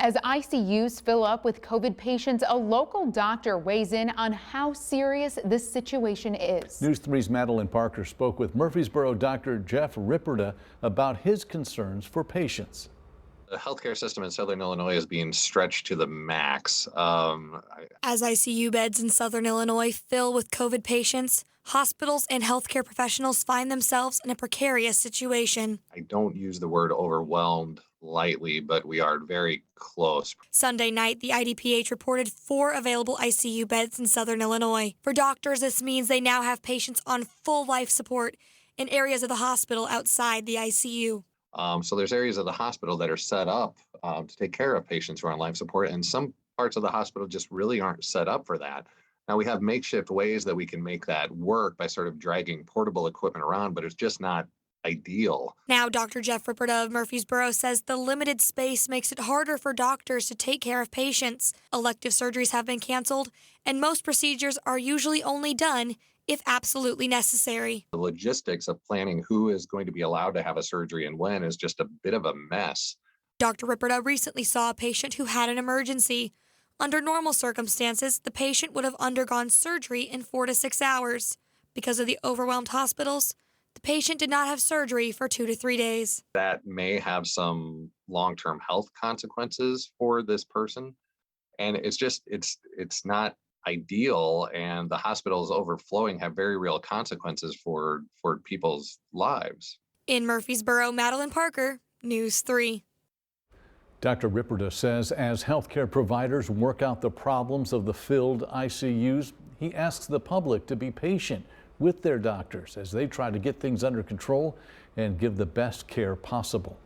As ICUs fill up with COVID patients, a local doctor weighs in on how serious this situation is. News 3's Madeline Parker spoke with Murfreesboro Dr. Jeff Ripperda about his concerns for patients. The healthcare system in Southern Illinois is being stretched to the max. As ICU beds in Southern Illinois fill with COVID patients, hospitals and healthcare professionals find themselves in a precarious situation. I don't use the word overwhelmed lightly, but we are very close. Sunday night, the IDPH reported 4 available ICU beds in Southern Illinois. For doctors, this means they now have patients on full life support in areas of the hospital outside the ICU. So there's areas of the hospital that are set up to take care of patients who are on life support, and some parts of the hospital just really aren't set up for that. Now, we have makeshift ways that we can make that work by sort of dragging portable equipment around, but it's just not ideal. Now, Dr. Jeff Ripperda of Murfreesboro says the limited space makes it harder for doctors to take care of patients. Elective surgeries have been canceled, and most procedures are usually only done if absolutely necessary. The logistics of planning who is going to be allowed to have a surgery and when is just a bit of a mess. Dr. Ripperda recently saw a patient who had an emergency. Under normal circumstances, the patient would have undergone surgery in 4 to 6 hours. Because of the overwhelmed hospitals, the patient did not have surgery for 2 to 3 days. That may have some long-term health consequences for this person. And it's not ideal, and the hospitals overflowing have very real consequences for people's lives. In Murfreesboro, Madeline Parker, News 3. Dr. Ripperda says as healthcare providers work out the problems of the filled ICUs, he asks the public to be patient with their doctors as they try to get things under control and give the best care possible.